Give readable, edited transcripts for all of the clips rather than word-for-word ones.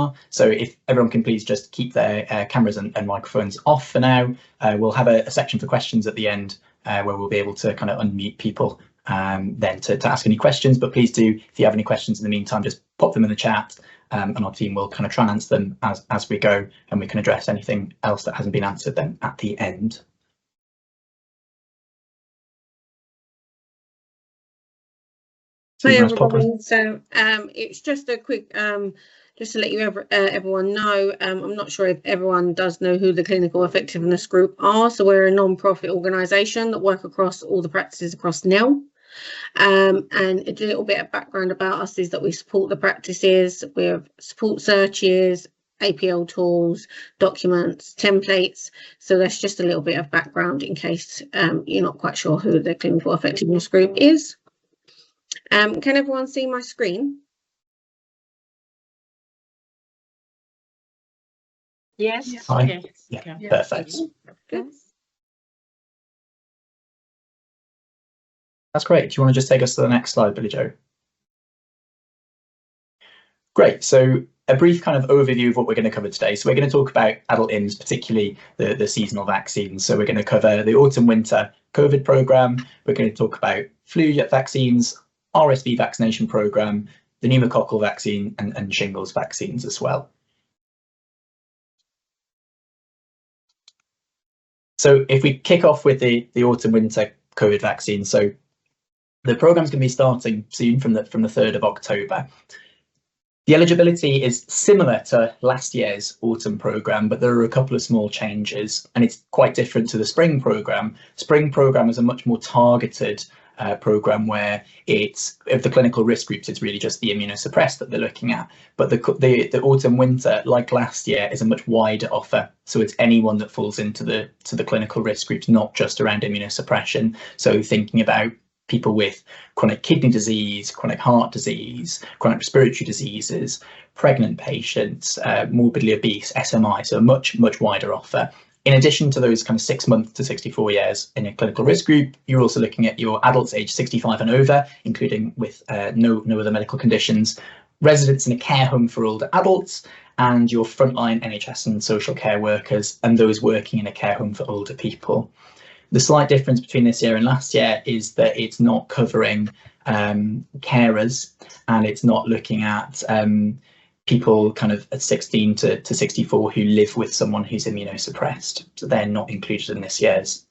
webinar. So if everyone can please just keep their cameras and microphones off for now. We'll have a section for questions at the end where we'll be able to kind of unmute people then to ask any questions. But please do, if you have any questions in the meantime, just pop them in the chat and our team will kind of try and answer them as we go, and we can address anything else that hasn't been answered then at the end. Hi everyone. So it's just a quick, just to let you everyone know, I'm not sure if everyone does know who the Clinical Effectiveness Group are. So we're a non-profit organisation that work across all the practices across NEL. And a little bit of background about us is that we support the practices with support searches, APL tools, documents, templates. So that's just a little bit of background in case you're not quite sure who the Clinical Effectiveness Group is. Can everyone see my screen? Yes. Hi. Yeah, perfect. Good. That's great. Do you want to just take us to the next slide, Billy Joe? Great. So a brief kind of overview of what we're going to cover today. So we're going to talk about adult IMS, particularly the seasonal vaccines. So we're going to cover the autumn-winter COVID programme. We're going to talk about flu vaccines, RSV vaccination programme, the pneumococcal vaccine and shingles vaccines as well. So if we kick off with the autumn-winter COVID vaccine, so the programme's going to be starting soon from the 3rd of October. The eligibility is similar to last year's autumn programme, but there are a couple of small changes, and it's quite different to the spring programme. Spring programme is a much more targeted programme where it's, of the clinical risk groups, it's really just the immunosuppressed that they're looking at. But the autumn winter, like last year, is a much wider offer. So it's anyone that falls into the clinical risk groups, not just around immunosuppression. So thinking about people with chronic kidney disease, chronic heart disease, chronic respiratory diseases, pregnant patients, morbidly obese, SMI, so a much wider offer. In addition to those kind of 6 months to 64 years in a clinical risk group, you're also looking at your adults aged 65 and over, including with no other medical conditions, residents in a care home for older adults, and your frontline NHS and social care workers, and those working in a care home for older people. The slight difference between this year and last year is that it's not covering carers, and it's not looking at people kind of at 16 to 64 who live with someone who's immunosuppressed. So they're not included in this year's.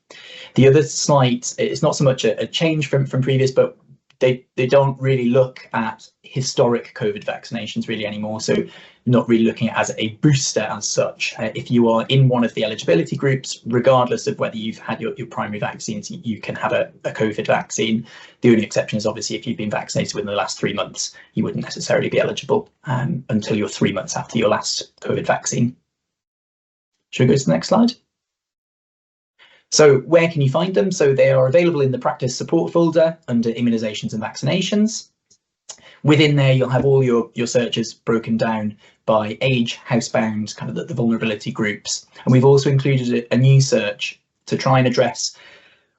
The other slight, it's not so much a change from previous, but they don't really look at historic COVID vaccinations really anymore. So not really looking at it as a booster as such. If you are in one of the eligibility groups, regardless of whether you've had your primary vaccines, you can have a COVID vaccine. The only exception is obviously if you've been vaccinated within the last 3 months, you wouldn't necessarily be eligible until you're 3 months after your last COVID vaccine. Should we go to the next slide? So where can you find them? So they are available in the practice support folder under immunisations and vaccinations. Within there, you'll have all your searches broken down by age, housebound, kind of the vulnerability groups. And we've also included a new search to try and address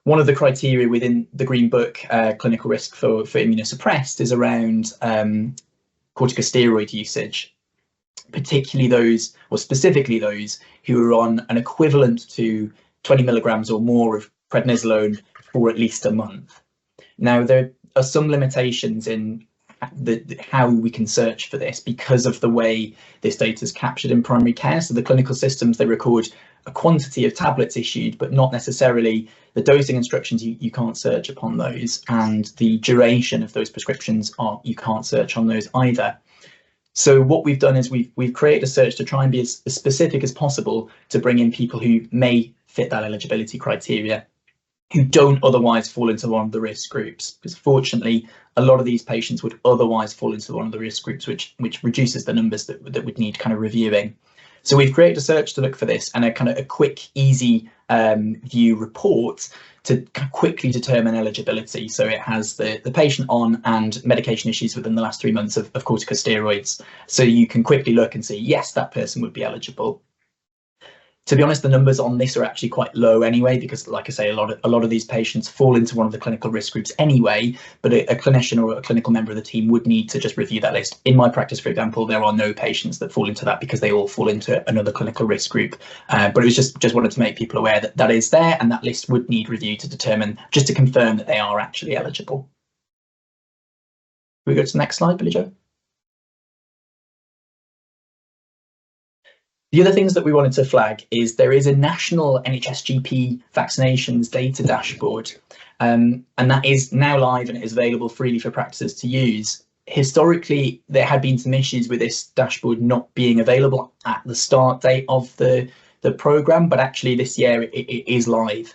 one of the criteria within the Green Book clinical risk for immunosuppressed is around corticosteroid usage, particularly those, or specifically those who are on an equivalent to 20 milligrams or more of prednisolone for at least a month. Now, there are some limitations in how we can search for this because of the way this data is captured in primary care. So the clinical systems, they record a quantity of tablets issued, but not necessarily the dosing instructions. You can't search upon those, and the duration of those prescriptions you can't search on those either. So what we've done is we've created a search to try and be as specific as possible to bring in people who may fit that eligibility criteria, who don't otherwise fall into one of the risk groups, because fortunately a lot of these patients would otherwise fall into one of the risk groups, which reduces the numbers that would need kind of reviewing. So we've created a search to look for this, and a kind of a quick, easy view report to quickly determine eligibility. So it has the patient on and medication issues within the last 3 months of corticosteroids. So you can quickly look and see, yes, that person would be eligible. To be honest, the numbers on this are actually quite low anyway, because like I say, a lot of these patients fall into one of the clinical risk groups anyway, but a clinician or a clinical member of the team would need to just review that list. In my practice, for example, there are no patients that fall into that because they all fall into another clinical risk group. But it was just wanted to make people aware that that is there, and that list would need review to determine, just to confirm that they are actually eligible. Can we go to the next slide, Billy Joe? The other things that we wanted to flag is there is a national NHS GP vaccinations data dashboard, and that is now live and it is available freely for practices to use. Historically, there had been some issues with this dashboard not being available at the start date of the programme, but actually this year it is live.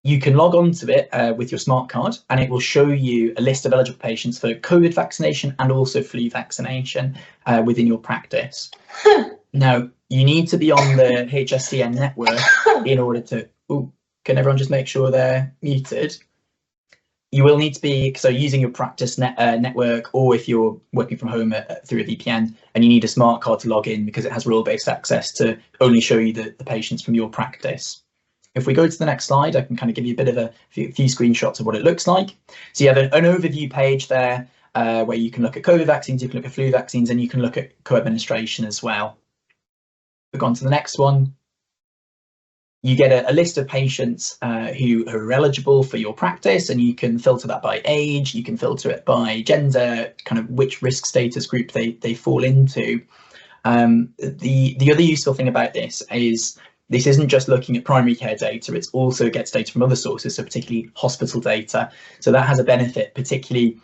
You can log on to it with your smart card, and it will show you a list of eligible patients for COVID vaccination and also flu vaccination within your practice. Now, you need to be on the HSCN network in order to, can everyone just make sure they're muted? You will need to be, so using your practice network, or if you're working from home through a VPN, and you need a smart card to log in because it has role-based access to only show you the patients from your practice. If we go to the next slide, I can kind of give you a bit of a few screenshots of what it looks like. So you have an overview page there where you can look at COVID vaccines, you can look at flu vaccines, and you can look at co-administration as well. We've gone to the next one. You get a list of patients who are eligible for your practice, and you can filter that by age, you can filter it by gender, kind of which risk status group they fall into. The other useful thing about this is this isn't just looking at primary care data, it also gets data from other sources, so particularly hospital data. So that has a benefit, particularly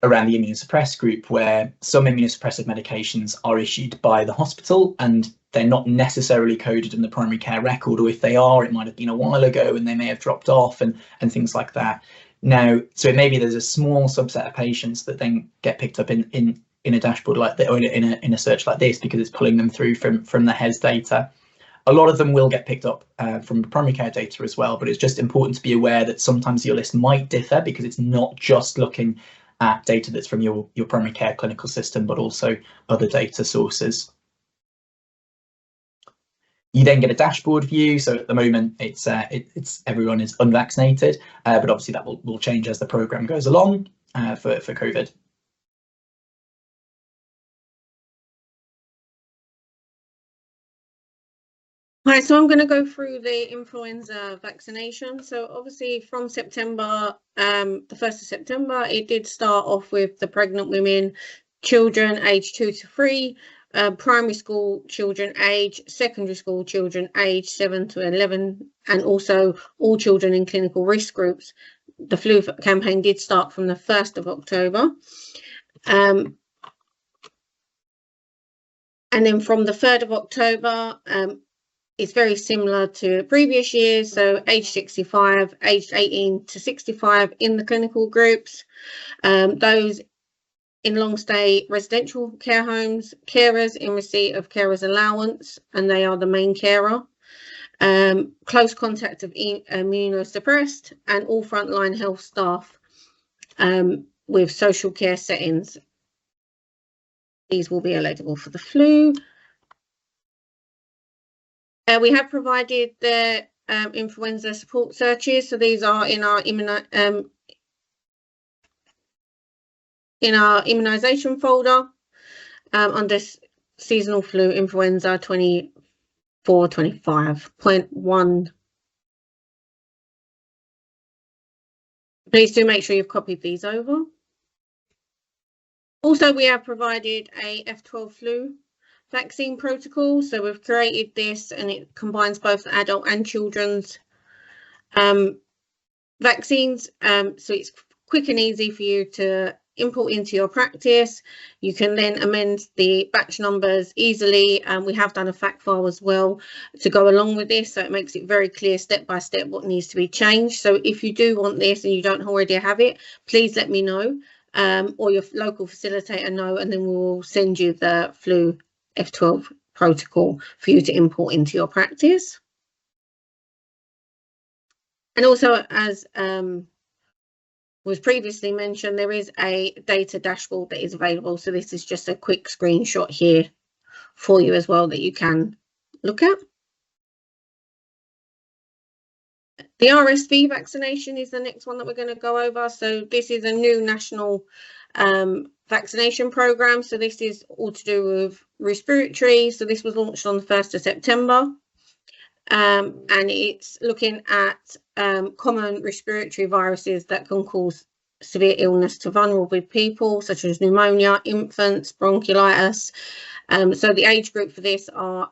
around the immunosuppressed group, where some immunosuppressive medications are issued by the hospital and they're not necessarily coded in the primary care record, or if they are, it might have been a while ago and they may have dropped off and things like that. Now, so maybe there's a small subset of patients that then get picked up in a dashboard like that, or in a search like this, because it's pulling them through from the HES data. A lot of them will get picked up from primary care data as well, but it's just important to be aware that sometimes your list might differ because it's not just looking at data that's from your primary care clinical system, but also other data sources. You then get a dashboard view. So at the moment, it's everyone is unvaccinated, but obviously that will change as the program goes along for COVID. Right, so I'm going to go through the influenza vaccination. So obviously from September, the 1st of September, it did start off with the pregnant women, children aged 2 to 3, primary school children age, secondary school children age 7 to 11, and also all children in clinical risk groups. The flu campaign did start from the 1st of October. And then from the 3rd of October, it's very similar to previous years, so age 65, aged 18 to 65 in the clinical groups. Those in long stay residential care homes, carers in receipt of carers allowance, and they are the main carer. Close contact of immunosuppressed, and all frontline health staff with social care settings. These will be eligible for the flu. We have provided the influenza support searches, so these are in our immunisation folder under seasonal flu influenza 24-25.1. Please do make sure you've copied these over. Also, we have provided a F12 flu vaccine protocol. So we've created this, and it combines both adult and children's vaccines. So it's quick and easy for you to import into your practice. You can then amend the batch numbers easily, and we have done a fact file as well to go along with this, so it makes it very clear step by step what needs to be changed. So if you do want this and you don't already have it, please let me know, or your local facilitator know, and then we'll send you the flu F12 protocol for you to import into your practice. And also, as was previously mentioned, there is a data dashboard that is available. So this is just a quick screenshot here for you as well that you can look at. The RSV vaccination is the next one that we're going to go over. So this is a new national vaccination program. So this is all to do with respiratory. So this was launched on the 1st of September. And it's looking at common respiratory viruses that can cause severe illness to vulnerable people, such as pneumonia, infants, bronchiolitis. So the age group for this are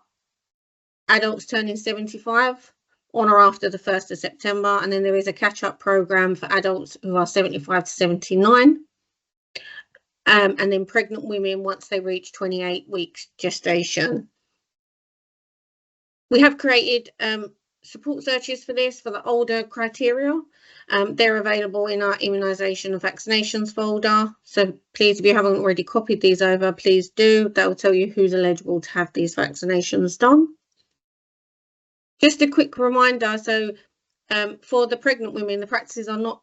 adults turning 75 on or after the 1st of September. And then there is a catch-up program for adults who are 75 to 79. And then pregnant women once they reach 28 weeks gestation. We have created support searches for this for the older criteria. They're available in our immunisation and vaccinations folder. So please, if you haven't already copied these over, please do. That will tell you who's eligible to have these vaccinations done. Just a quick reminder, so for the pregnant women, the practices are not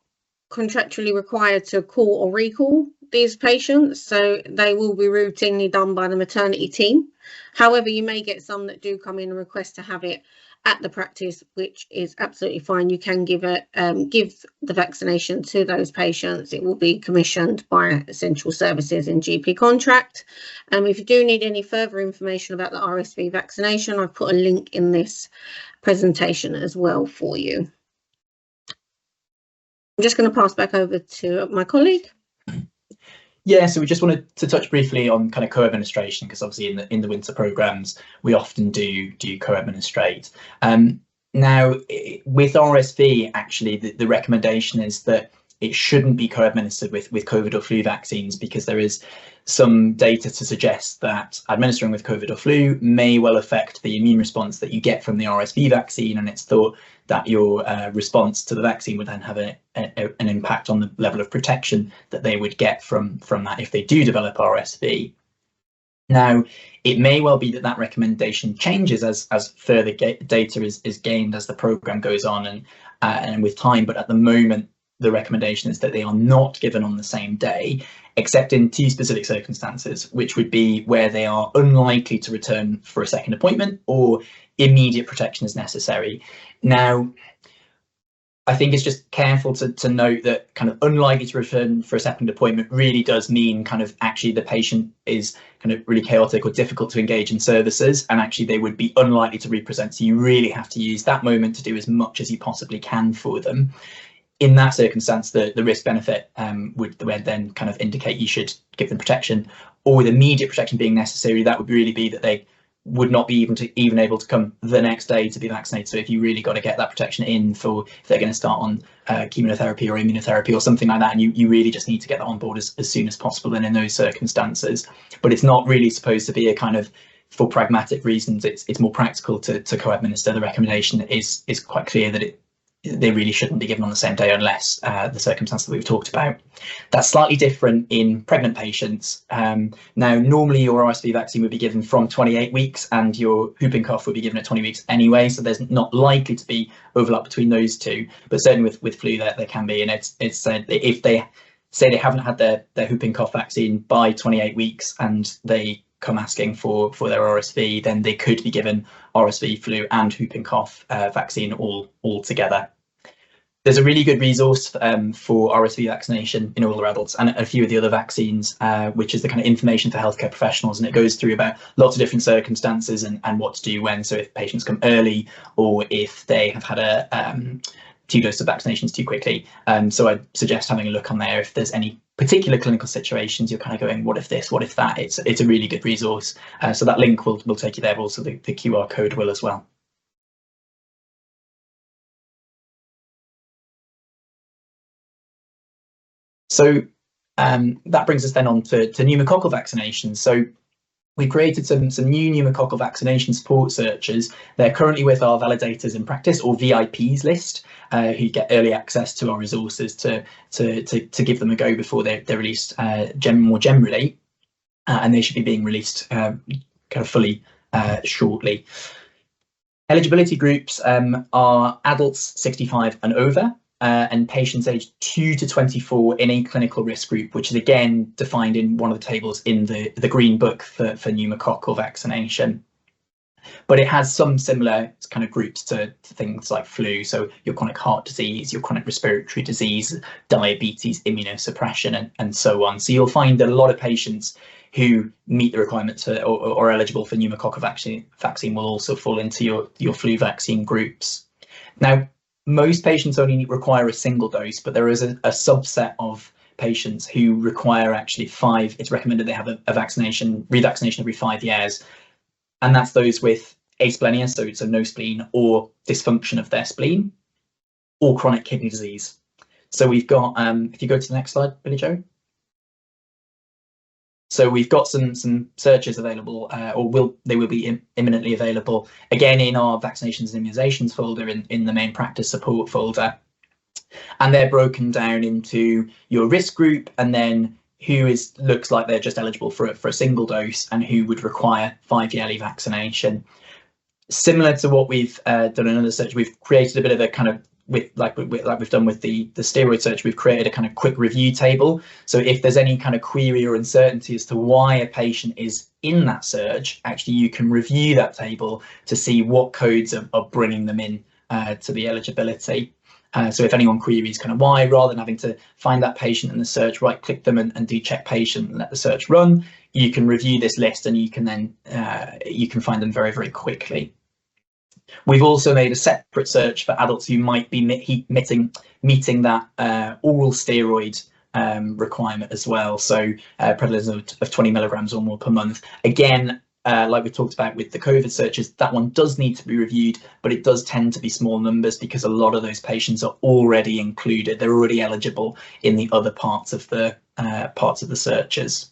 contractually required to call or recall these patients, so they will be routinely done by the maternity team. However, you may get some that do come in and request to have it at the practice, which is absolutely fine. You can give the vaccination to those patients. It will be commissioned by Essential Services in GP contract. If you do need any further information about the RSV vaccination, I've put a link in this presentation as well for you. I'm just going to pass back over to my colleague. Yeah, so we just wanted to touch briefly on kind of co-administration, because obviously in the winter programs we often do co-administrate. Now with RSV, actually the recommendation is that it shouldn't be co-administered with COVID or flu vaccines, because there is some data to suggest that administering with COVID or flu may well affect the immune response that you get from the RSV vaccine, and it's thought that your response to the vaccine would then have an impact on the level of protection that they would get from that if they do develop RSV. Now, it may well be that recommendation changes as further data is gained as the programme goes on and with time, but at the moment the recommendation is that they are not given on the same day, except in two specific circumstances, which would be where they are unlikely to return for a second appointment or immediate protection is necessary. Now, I think it's just careful to note that kind of unlikely to return for a second appointment really does mean kind of actually the patient is kind of really chaotic or difficult to engage in services, and actually they would be unlikely to represent. So you really have to use that moment to do as much as you possibly can for them. In that circumstance, the risk benefit would then kind of indicate you should give them protection, or with immediate protection being necessary, that would really be that they would not be even able to come the next day to be vaccinated. So if you really got to get that protection in for if they're going to start on chemotherapy or immunotherapy or something like that, and you really just need to get that on board as soon as possible and in those circumstances. But it's not really supposed to be a kind of, for pragmatic reasons, it's more practical to co-administer. The recommendation is quite clear that they really shouldn't be given on the same day unless the circumstance that we've talked about. That's slightly different in pregnant patients. Now, normally your RSV vaccine would be given from 28 weeks and your whooping cough would be given at 20 weeks anyway, so there's not likely to be overlap between those two, but certainly with flu there can be. And it's said that if they say they haven't had their whooping cough vaccine by 28 weeks and they come asking for their RSV, then they could be given RSV, flu and whooping cough vaccine all together. There's a really good resource for RSV vaccination in older adults and a few of the other vaccines, which is the kind of information for healthcare professionals, and it goes through about lots of different circumstances and what to do when. So if patients come early or if they have had two doses of vaccinations too quickly. So I'd suggest having a look on there if there's any particular clinical situations you're kind of going, what if this, what if that? It's a really good resource. So that link will take you there, but also the QR code will as well. So that brings us then on to pneumococcal vaccinations. So we created some new pneumococcal vaccination support searches. They're currently with our validators in practice, or VIPs list, who get early access to our resources to give them a go before they're released more generally, and they should be being released kind of fully shortly. Eligibility groups are adults 65 and over, and patients aged 2 to 24 in a clinical risk group, which is again defined in one of the tables in the green book for pneumococcal vaccination. but it has some similar kind of groups to things like flu. So your chronic heart disease, your chronic respiratory disease, diabetes, immunosuppression, and so on. So you'll find that a lot of patients who meet the requirements or are eligible for pneumococcal vaccine will also fall into your flu vaccine groups. Now, most patients only require a single dose, but there is a subset of patients who require actually 5. It's recommended they have a revaccination every 5 years, and that's those with asplenia, so no spleen, or dysfunction of their spleen, or chronic kidney disease. So we've got, if you go to the next slide, Billy Joe. So we've got some searches available, they will be imminently available, again in our vaccinations and immunisations folder in the main practice support folder. And they're broken down into your risk group, and then who looks like they're just eligible for a single dose, and who would require 5-yearly vaccination. Similar to what we've done in other search, we've created a bit of a kind of, like we've done with the steroid search, we've created a kind of quick review table. So if there's any kind of query or uncertainty as to why a patient is in that search, actually you can review that table to see what codes are bringing them in to the eligibility. So if anyone queries kind of why, rather than having to find that patient in the search, right click them and do check patient and let the search run, you can review this list and you can then you can find them very, very quickly. We've also made a separate search for adults who might be meeting that oral steroid requirement as well. So prevalence of 20 milligrams or more per month. Again, like we talked about with the COVID searches, that one does need to be reviewed, but it does tend to be small numbers because a lot of those patients are already included. They're already eligible in the other parts of the searches.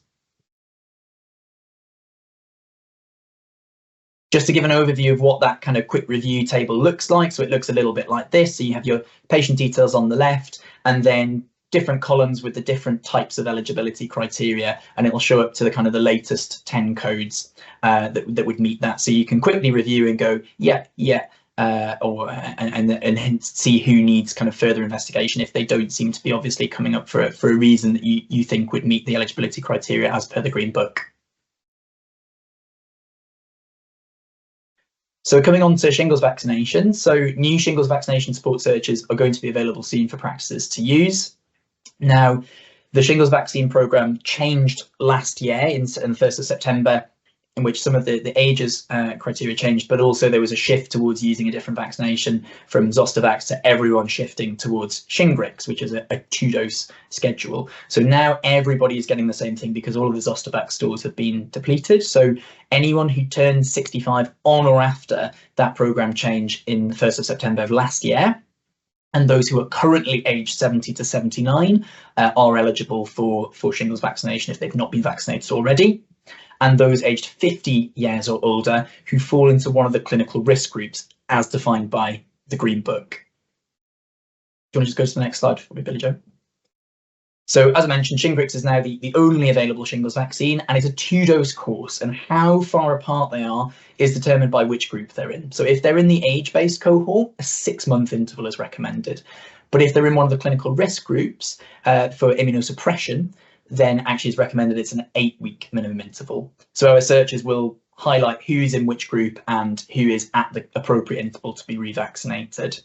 Just to give an overview of what that kind of quick review table looks like. So it looks a little bit like this. So you have your patient details on the left, and then different columns with the different types of eligibility criteria, and it will show up to the kind of the latest 10 codes that would meet that. So you can quickly review and go, yeah, and hence see who needs kind of further investigation if they don't seem to be obviously coming up for a reason that you think would meet the eligibility criteria as per the Green Book. So coming on to shingles vaccination. So new shingles vaccination support searches are going to be available soon for practices to use. Now, the shingles vaccine programme changed last year in the 1st of September, in which some of the ages criteria changed, but also there was a shift towards using a different vaccination from Zostavax to everyone shifting towards Shingrix, which is a 2-dose schedule. So now everybody is getting the same thing because all of the Zostavax stores have been depleted. So anyone who turned 65 on or after that programme change in the 1st of September of last year, and those who are currently aged 70 to 79 are eligible for shingles vaccination if they've not been vaccinated already. And those aged 50 years or older who fall into one of the clinical risk groups as defined by the Green Book. Do you want to just go to the next slide for me, Billy Joe? So as I mentioned, Shingrix is now the only available shingles vaccine, and it's a 2-dose course, and how far apart they are is determined by which group they're in. So if they're in the age-based cohort, a 6-month interval is recommended. But if they're in one of the clinical risk groups for immunosuppression, then actually it's recommended it's an 8-week minimum interval. So our searchers will highlight who's in which group and who is at the appropriate interval to be revaccinated.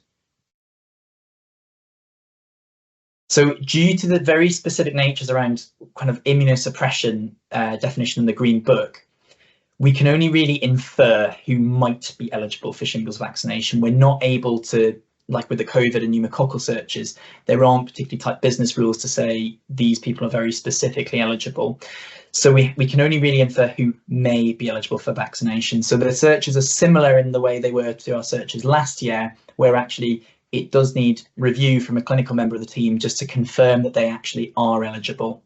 So due to the very specific natures around kind of immunosuppression definition in the Green Book, we can only really infer who might be eligible for shingles vaccination. We're not able to, like with the COVID and pneumococcal searches, there aren't particularly tight business rules to say these people are very specifically eligible. So we can only really infer who may be eligible for vaccination. So the searches are similar in the way they were to our searches last year, where actually it does need review from a clinical member of the team just to confirm that they actually are eligible.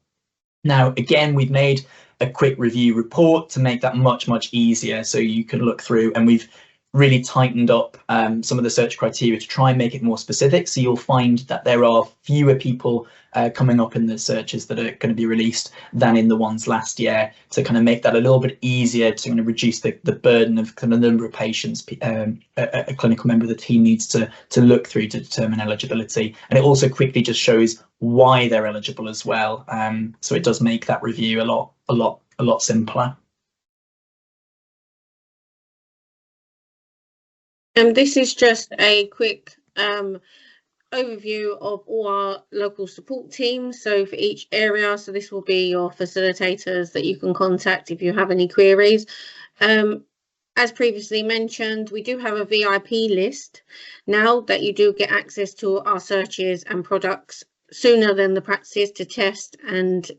Now, again, we've made a quick review report to make that much, much easier so you can look through, and we've really tightened up some of the search criteria to try and make it more specific. So you'll find that there are fewer people coming up in the searches that are going to be released than in the ones last year, to kind of make that a little bit easier to kind of reduce the burden of kind of the number of patients a clinical member of the team needs to look through to determine eligibility. And it also quickly just shows why they're eligible as well. So it does make that review a lot simpler. This is just a quick overview of all our local support teams. So for each area, so this will be your facilitators that you can contact if you have any queries. As previously mentioned, we do have a VIP list now that you do get access to our searches and products sooner than the practices to test and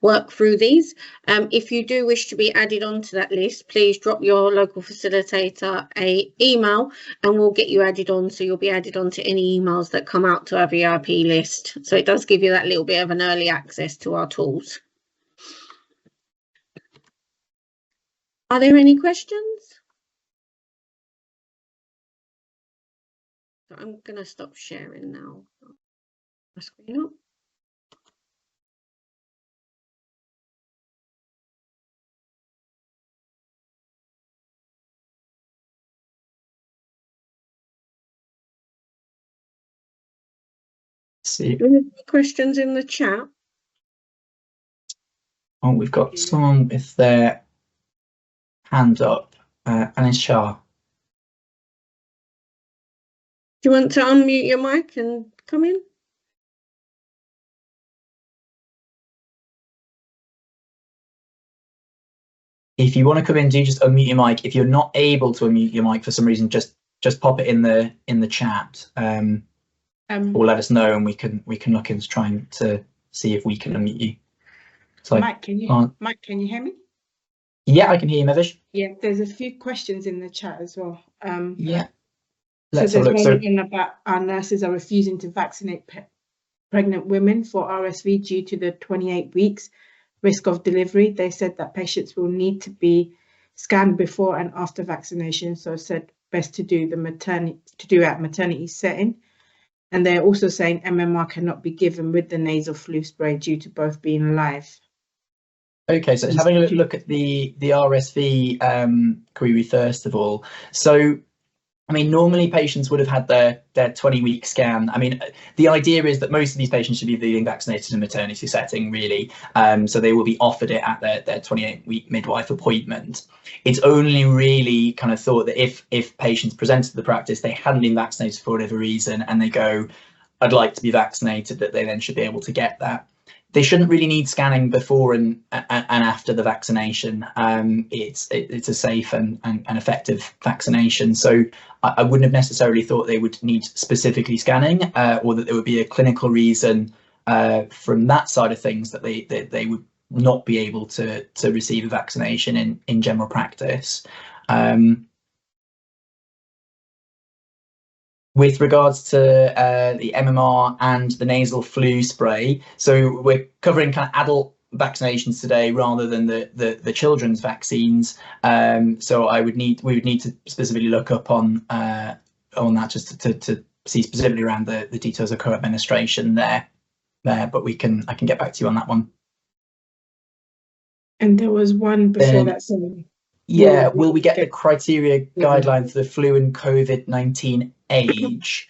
work through these. If you do wish to be added onto that list, please drop your local facilitator an email and we'll get you added on, so you'll be added on to any emails that come out to our VIP list. So it does give you that little bit of an early access to our tools. Are there any questions? So I'm going to stop sharing now. My screen up. See. Any questions in the chat? Oh, we've got someone with their hand up. Anis Shah. Do you want to unmute your mic and come in? If you want to come in, do just unmute your mic. If you're not able to unmute your mic for some reason, just pop it in the chat, or let us know, and we can look into trying to see if we can unmute you. So, Mike, can you hear me? Yeah, I can hear you, Mevish. Yeah, there's a few questions in the chat as well. Yeah. So there's one again about our nurses are refusing to vaccinate pregnant women for RSV due to the 28 weeks risk of delivery. They said that patients will need to be scanned before and after vaccination, so said best to do at maternity setting. And they're also saying MMR cannot be given with the nasal flu spray due to both being live. Okay, so having a look at the RSV query first of all. So, I mean, normally patients would have had their 20-week scan. I mean, the idea is that most of these patients should be being vaccinated in a maternity setting, really. So they will be offered it at their 28-week midwife appointment. It's only really kind of thought that if patients presented to the practice, they hadn't been vaccinated for whatever reason, and they go, I'd like to be vaccinated, that they then should be able to get that. They shouldn't really need scanning before and after the vaccination. It's a safe and effective vaccination. So I wouldn't have necessarily thought they would need specifically scanning, or that there would be a clinical reason from that side of things that they would not be able to receive a vaccination in general practice. With regards to the MMR and the nasal flu spray, so we're covering kind of adult vaccinations today rather than the children's vaccines. So we would need to specifically look up on that just to see specifically around the details of co-administration there. But I can get back to you on that one. And there was one before that. Sorry. Yeah, will we get the criteria guideline for the flu and COVID-19 age?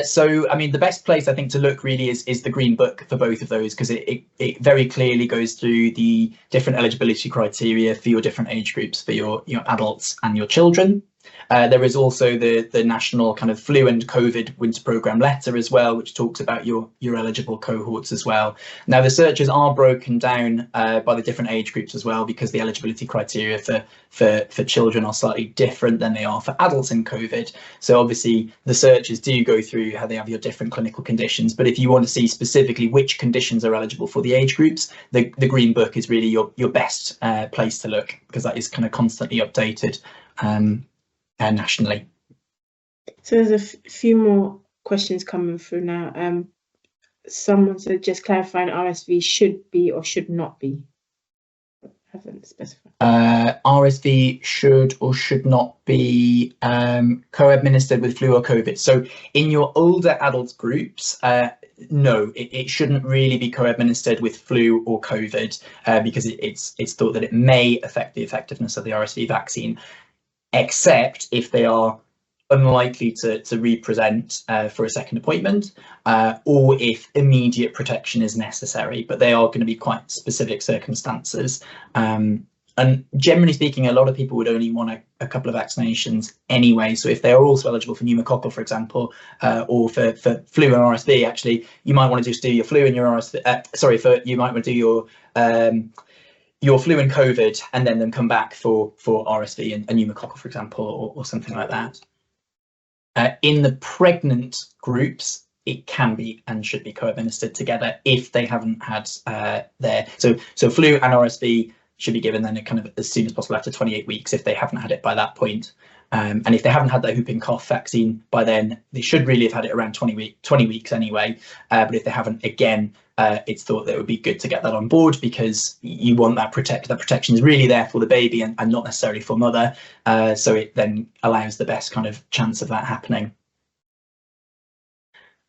So, I mean, the best place I think to look really is the Green Book for both of those, because it very clearly goes through the different eligibility criteria for your different age groups, for your adults and your children. There is also the national kind of flu and COVID winter programme letter as well, which talks about your eligible cohorts as well. Now, the searches are broken down by the different age groups as well, because the eligibility criteria for children are slightly different than they are for adults in COVID. So obviously the searches do go through how they have your different clinical conditions. But if you want to see specifically which conditions are eligible for the age groups, the Green Book is really your best place to look, because that is kind of constantly updated nationally. So there's a few more questions coming through now. Someone said just clarifying RSV should be or should not be. I haven't specified. RSV should or should not be co-administered with flu or COVID. So in your older adult groups, no, it shouldn't really be co-administered with flu or COVID, because it's thought that it may affect the effectiveness of the RSV vaccine, except if they are unlikely to represent for a second appointment, or if immediate protection is necessary. But they are going to be quite specific circumstances And generally speaking, a lot of people would only want a couple of vaccinations anyway. So if they are also eligible for pneumococcal, for example, or for flu and RSV, actually, you might want to just do your flu and your RSV. You might want to do your flu and COVID, and then come back for RSV and pneumococcal, for example, or something like that. In the pregnant groups, it can be and should be co-administered together if they haven't had so flu and RSV should be given then kind of as soon as possible after 28 weeks if they haven't had it by that point. And if they haven't had their whooping cough vaccine by then, they should really have had it around 20 weeks anyway. But if they haven't, again, it's thought that it would be good to get that on board, because you want that protection is really there for the baby and not necessarily for mother. So it then allows the best kind of chance of that happening.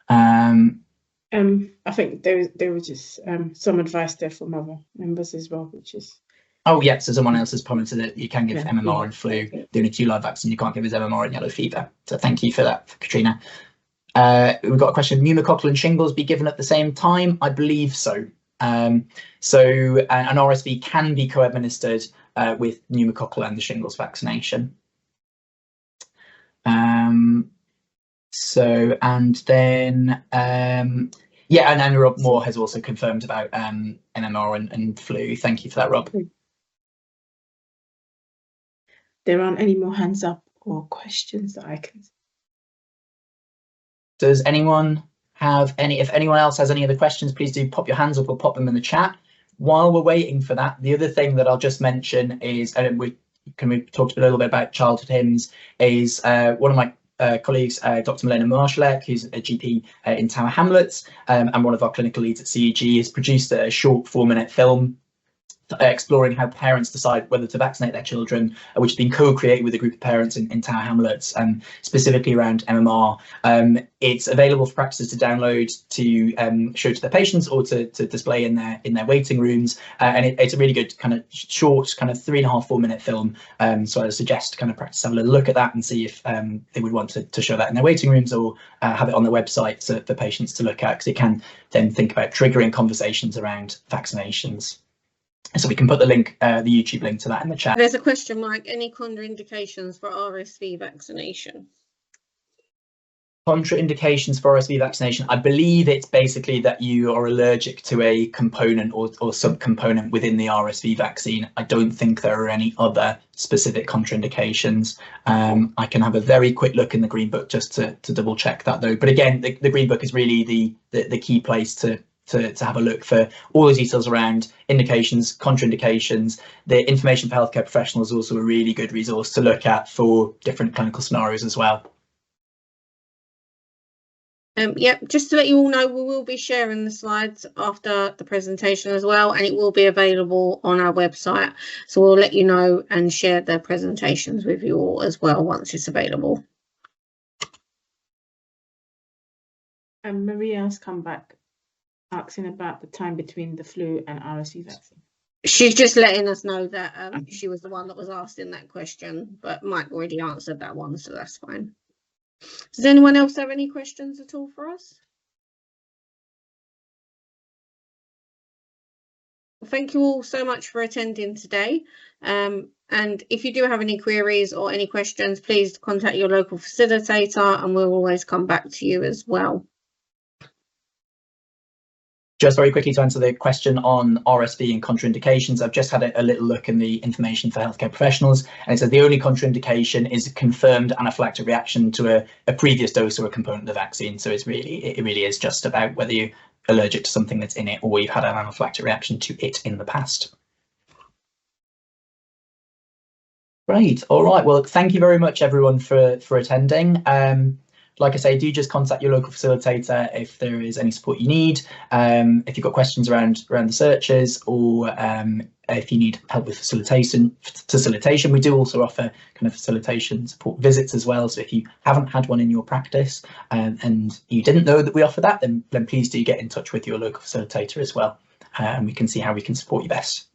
I think there was just some advice there from other members as well, which is. Oh yeah, so someone else has commented that you can give MMR and flu. The only two live vaccines you can't give is MMR and yellow fever. So thank you for that, Katrina. We've got a question: pneumococcal and shingles be given at the same time? I believe so. An RSV can be co-administered with pneumococcal and the shingles vaccination. And Rob Moore has also confirmed about MMR and flu. Thank you for that, Rob. There aren't any more hands up or questions that I can see. Does anyone have any? If anyone else has any other questions, please do pop your hands up or pop them in the chat. While we're waiting for that, the other thing that I'll just mention is, and we talked a little bit about childhood hymns, is one of my colleagues, Dr. Milena Marszalek, who's a GP in Tower Hamlets, and one of our clinical leads at CEG, has produced a short 4-minute film exploring how parents decide whether to vaccinate their children, which has been co-created with a group of parents in Tower Hamlets, specifically around MMR. It's available for practices to download to show to their patients or to display in their waiting rooms, and it's a really good kind of short, kind of 3.5-4 minute film. So I suggest kind of practice have a little look at that and see if they would want to show that in their waiting rooms or have it on their website for patients to look at, because it can then think about triggering conversations around vaccinations. So we can put the link, the YouTube link to that in the chat. There's a question, Mike. Any contraindications for RSV vaccination? Contraindications for RSV vaccination, I believe it's basically that you are allergic to a component or subcomponent within the RSV vaccine. I don't think there are any other specific contraindications. I can have a very quick look in the Green Book just to double check that though. But again, the Green Book is really the key place to have a look for all the details around indications, contraindications. The information for healthcare professionals is also a really good resource to look at for different clinical scenarios as well. Just to let you all know, we will be sharing the slides after the presentation as well, and it will be available on our website. So we'll let you know and share the presentations with you all as well once it's available. And Maria has come back asking about the time between the flu and RSV vaccine. She's just letting us know that she was the one that was asking that question, but Mike already answered that one, so that's fine. Does anyone else have any questions at all for us? Well, thank you all so much for attending today. And if you do have any queries or any questions, please contact your local facilitator and we'll always come back to you as well. Just very quickly to answer the question on RSV and contraindications, I've just had a little look in the information for healthcare professionals, and it says the only contraindication is a confirmed anaphylactic reaction to a previous dose or a component of the vaccine. So it really is just about whether you're allergic to something that's in it or you've had an anaphylactic reaction to it in the past. Great. All right. Well, thank you very much, everyone, for attending. Like I say, do just contact your local facilitator if there is any support you need. If you've got questions around the searches, or if you need help with facilitation, we do also offer kind of facilitation support visits as well. So if you haven't had one in your practice and you didn't know that we offer that, then please do get in touch with your local facilitator as well, and we can see how we can support you best.